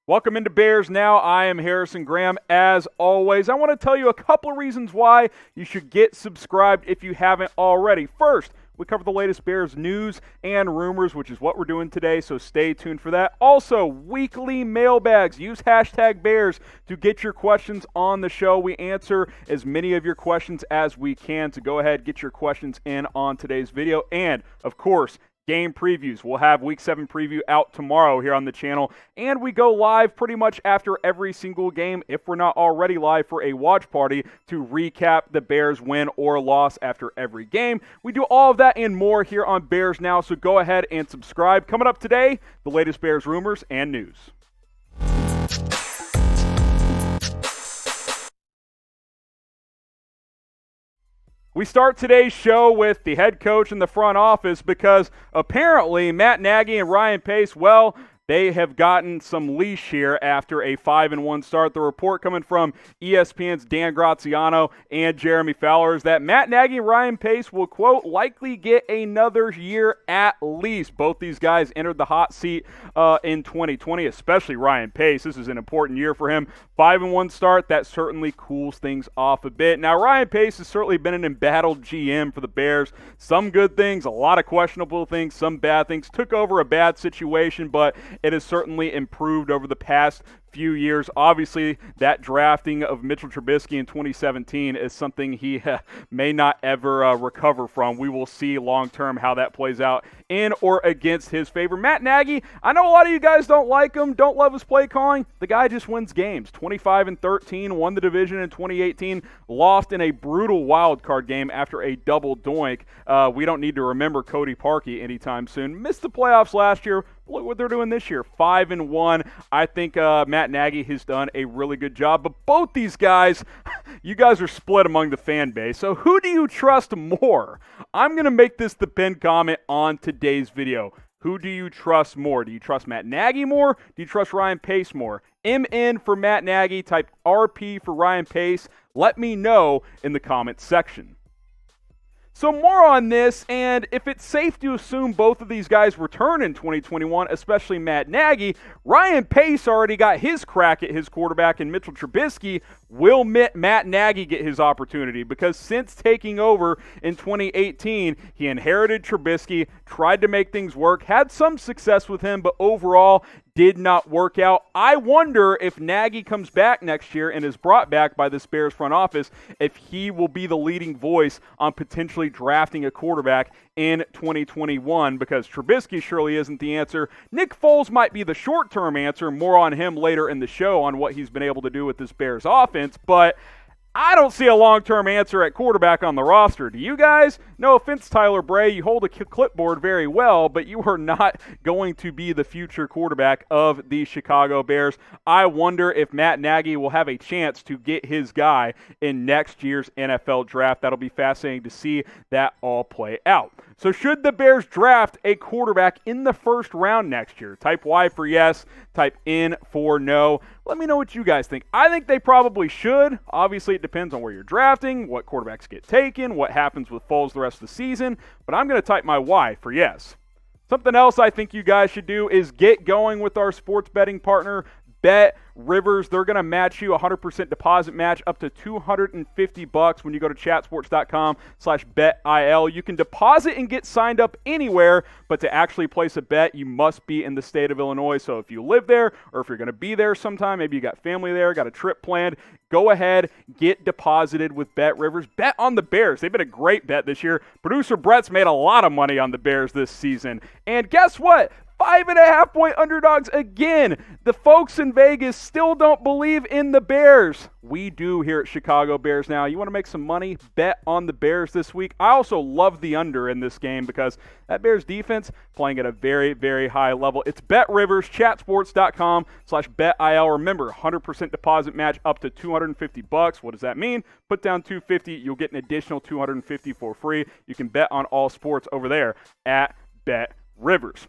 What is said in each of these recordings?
Welcome into Bears Now. I am Harrison Graham. As always, I want to tell you a couple of reasons why you should get subscribed if you haven't already. First, we cover the latest Bears news and rumors, which is what we're doing today, so stay tuned for that. Also, weekly mailbags. Use hashtag Bears to get your questions on the show. We answer as many of your questions as we can, so go ahead, get your questions in on today's video. And, of course, game previews. We'll have Week 7 preview out tomorrow here on the channel, and we go live pretty much after every single game, if we're not already live, for a watch party to recap the Bears' win or loss after every game. We do all of that and more here on Bears Now, so go ahead and subscribe. Coming up today, the latest Bears rumors and news. We start today's show with the head coach and the front office because apparently Matt Nagy and Ryan Pace, well, they have gotten some leash here after a 5-1 start. The report coming from ESPN's Dan Graziano and Jeremy Fowler is that Matt Nagy and Ryan Pace will, quote, likely get another year at least. Both these guys entered the hot seat in 2020, especially Ryan Pace. This is an important year for him. 5-1 start, that certainly cools things off a bit. Now, Ryan Pace has certainly been an embattled GM for the Bears. Some good things, a lot of questionable things, some bad things. Took over a bad situation, but it has certainly improved over the past few years. Obviously, that drafting of Mitchell Trubisky in 2017 is something he may not ever recover from. We will see long-term how that plays out in or against his favor. Matt Nagy, I know a lot of you guys don't like him, don't love his play calling. The guy just wins games. 25-13, won the division in 2018, lost in a brutal wild card game after a double doink. We don't need to remember Cody Parkey anytime soon. Missed the playoffs last year. Look what they're doing this year, 5-1. I think Matt Nagy has done a really good job. But both these guys, you guys are split among the fan base. So who do you trust more? I'm going to make this the pinned comment on today's video. Who do you trust more? Do you trust Matt Nagy more? Do you trust Ryan Pace more? MN for Matt Nagy, type RP for Ryan Pace. Let me know in the comments section. So more on this, and if it's safe to assume both of these guys return in 2021, especially Matt Nagy, Ryan Pace already got his crack at his quarterback in Mitchell Trubisky. Will Matt Nagy get his opportunity? Because since taking over in 2018, he inherited Trubisky, tried to make things work, had some success with him, but overall did not work out. I wonder if Nagy comes back next year and is brought back by this Bears front office, if he will be the leading voice on potentially drafting a quarterback in 2021, because Trubisky surely isn't the answer. Nick Foles might be the short-term answer. More on him later in the show on what he's been able to do with this Bears offense, but I don't see a long-term answer at quarterback on the roster. Do you guys? No offense, Tyler Bray. You hold a clipboard very well, but you are not going to be the future quarterback of the Chicago Bears. I wonder if Matt Nagy will have a chance to get his guy in next year's NFL draft. That'll be fascinating to see that all play out. So should the Bears draft a quarterback in the first round next year? Type Y for yes, type N for no. Let me know what you guys think. I think they probably should. Obviously, it depends on where you're drafting, what quarterbacks get taken, what happens with Foles the rest of the season, but I'm going to type my Y for yes. Something else I think you guys should do is get going with our sports betting partner, Bet Rivers. They're going to match you 100% deposit match up to $250 when you go to chatsports.com/betil. You can deposit and get signed up anywhere, but to actually place a bet, you must be in the state of Illinois. So if you live there or if you're going to be there sometime, maybe you got family there, got a trip planned, go ahead, get deposited with Bet Rivers. Bet on the Bears. They've been a great bet this year. Producer Brett's made a lot of money on the Bears this season. And guess what? 5.5-point underdogs again. The folks in Vegas still don't believe in the Bears. We do here at Chicago Bears Now. You want to make some money? Bet on the Bears this week. I also love the under in this game because that Bears defense playing at a very, very high level. It's Bet Rivers, chatsports.com/betil. Remember, 100% deposit match up to $250. What does that mean? Put down $250. You'll get an additional $250 for free. You can bet on all sports over there at Bet Rivers.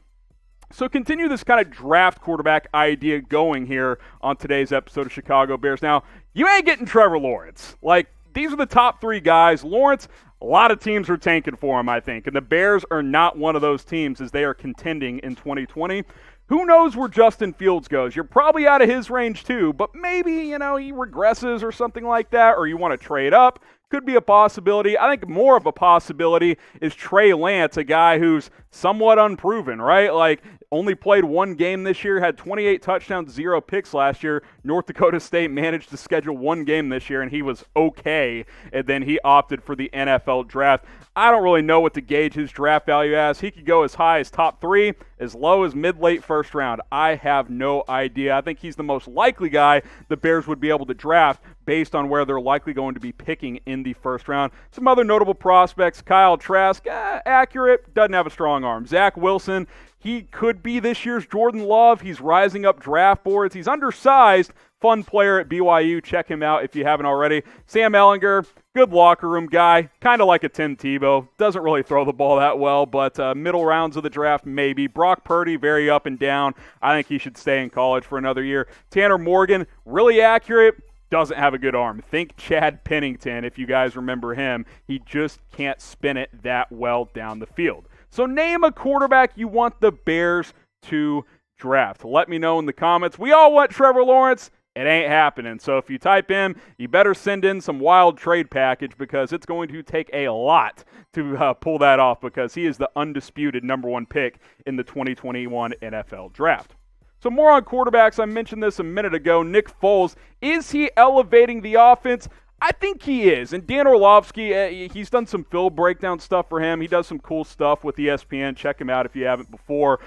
So continue this kind of draft quarterback idea going here on today's episode of Chicago Bears. Now, you ain't getting Trevor Lawrence. Like, these are the top three guys. Lawrence, a lot of teams are tanking for him, I think. And the Bears are not one of those teams as they are contending in 2020. Who knows where Justin Fields goes? You're probably out of his range too, but maybe, he regresses or something like that, or you want to trade up. Could be a possibility. I think more of a possibility is Trey Lance, a guy who's somewhat unproven, right? Like, only played one game this year, had 28 touchdowns, 0 picks last year. North Dakota State managed to schedule one game this year, and he was okay, and then he opted for the NFL draft. I don't really know what to gauge his draft value as. He could go as high as top 3, as low as mid-late first round. I have no idea. I think he's the most likely guy the Bears would be able to draft based on where they're likely going to be picking in the first round. Some other notable prospects, Kyle Trask, accurate, doesn't have a strong arm. Zach Wilson, he could be this year's Jordan Love. He's rising up draft boards. He's undersized, fun player at BYU. Check him out if you haven't already. Sam Ehlinger, good locker room guy, kind of like a Tim Tebow. Doesn't really throw the ball that well, but middle rounds of the draft, maybe. Brock Purdy, very up and down. I think he should stay in college for another year. Tanner Morgan, really accurate, doesn't have a good arm. Think Chad Pennington, if you guys remember him. He just can't spin it that well down the field. So name a quarterback you want the Bears to draft. Let me know in the comments. We all want Trevor Lawrence. It ain't happening. So if you type in, you better send in some wild trade package because it's going to take a lot to pull that off because he is the undisputed number 1 pick in the 2021 NFL Draft. So more on quarterbacks. I mentioned this a minute ago. Nick Foles, is he elevating the offense? I think he is. And Dan Orlovsky, he's done some film breakdown stuff for him. He does some cool stuff with ESPN. Check him out if you haven't before.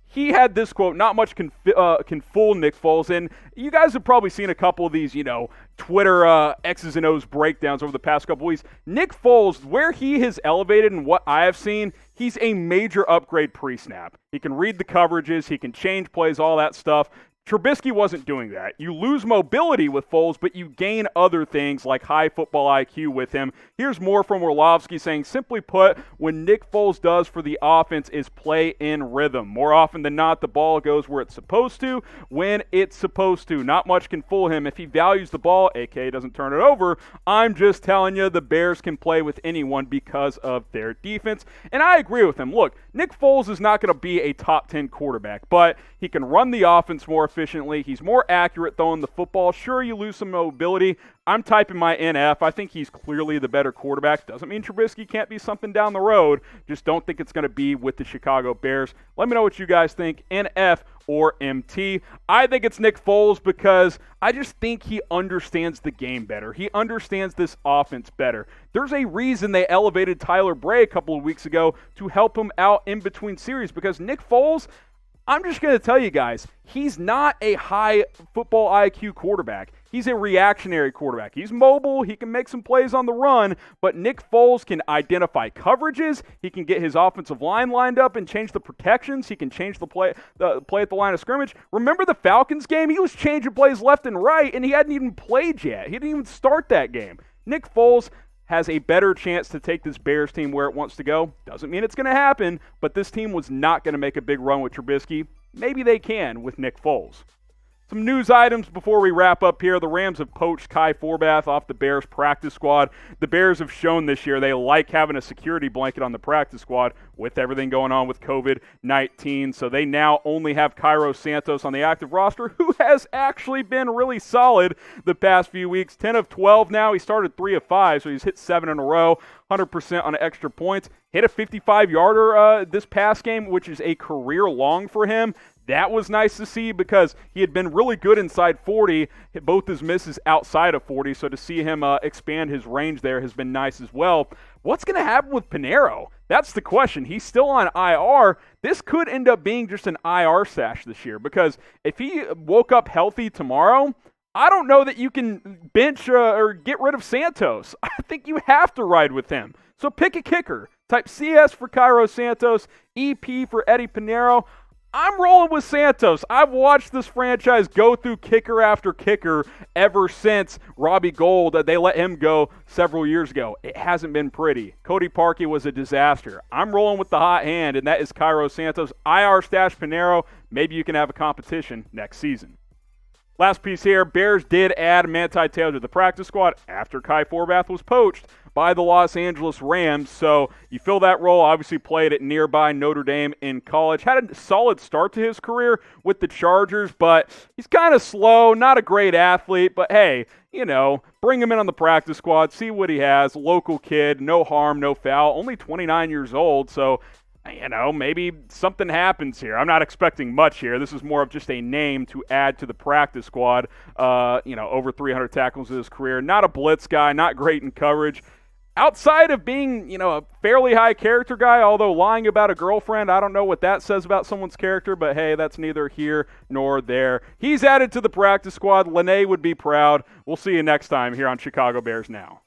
He had this quote, not much can fool Nick Foles. And you guys have probably seen a couple of these, Twitter X's and O's breakdowns over the past couple weeks. Nick Foles, where he has elevated and what I have seen, he's a major upgrade pre-snap. He can read the coverages. He can change plays, all that stuff. Trubisky wasn't doing that. You lose mobility with Foles, but you gain other things like high football IQ with him. Here's more from Orlovsky saying, simply put, when Nick Foles does for the offense is play in rhythm. More often than not, the ball goes where it's supposed to, when it's supposed to. Not much can fool him. If he values the ball, aka doesn't turn it over, I'm just telling you the Bears can play with anyone because of their defense. And I agree with him. Look, Nick Foles is not going to be a top 10 quarterback, but he can run the offense more efficiently. He's more accurate throwing the football. Sure, you lose some mobility. I'm typing my NF. I think he's clearly the better quarterback. Doesn't mean Trubisky can't be something down the road. Just don't think it's going to be with the Chicago Bears. Let me know what you guys think, NF or MT. I think it's Nick Foles because I just think he understands the game better. He understands this offense better. There's a reason they elevated Tyler Bray a couple of weeks ago to help him out in between series because Nick Foles, I'm just going to tell you guys, he's not a high football IQ quarterback. He's a reactionary quarterback. He's mobile. He can make some plays on the run, but Nick Foles can identify coverages. He can get his offensive line lined up and change the protections. He can change the play at the line of scrimmage. Remember the Falcons game? He was changing plays left and right, and he hadn't even played yet. He didn't even start that game. Nick Foles has a better chance to take this Bears team where it wants to go. Doesn't mean it's going to happen, but this team was not going to make a big run with Trubisky. Maybe they can with Nick Foles. Some news items before we wrap up here. The Rams have poached Kai Forbath off the Bears practice squad. The Bears have shown this year they like having a security blanket on the practice squad with everything going on with COVID-19. So they now only have Cairo Santos on the active roster, who has actually been really solid the past few weeks. 10 of 12 now. He started 3 of 5, so he's hit 7 in a row. 100% on extra points. Hit a 55-yarder this past game, which is a career long for him. That was nice to see because he had been really good inside 40, hit both his misses outside of 40, so to see him expand his range there has been nice as well. What's going to happen with Pinheiro? That's the question. He's still on IR. This could end up being just an IR stash this year because if he woke up healthy tomorrow, I don't know that you can bench or get rid of Santos. I think you have to ride with him. So pick a kicker. Type CS for Cairo Santos, EP for Eddie Pinheiro. I'm rolling with Santos. I've watched this franchise go through kicker after kicker ever since Robbie Gould. They let him go several years ago. It hasn't been pretty. Cody Parkey was a disaster. I'm rolling with the hot hand, and that is Cairo Santos. IR stash Pinheiro. Maybe you can have a competition next season. Last piece here, Bears did add Manti Te'o to the practice squad after Kai Forbath was poached by the Los Angeles Rams. So you fill that role, obviously played at nearby Notre Dame in college. Had a solid start to his career with the Chargers, but he's kind of slow, not a great athlete. But hey, bring him in on the practice squad, see what he has. Local kid, no harm, no foul, only 29 years old. So maybe something happens here. I'm not expecting much here. This is more of just a name to add to the practice squad. Over 300 tackles in his career. Not a blitz guy, not great in coverage. Outside of being, a fairly high character guy, although lying about a girlfriend, I don't know what that says about someone's character, but hey, that's neither here nor there. He's added to the practice squad. Lene would be proud. We'll see you next time here on Chicago Bears Now.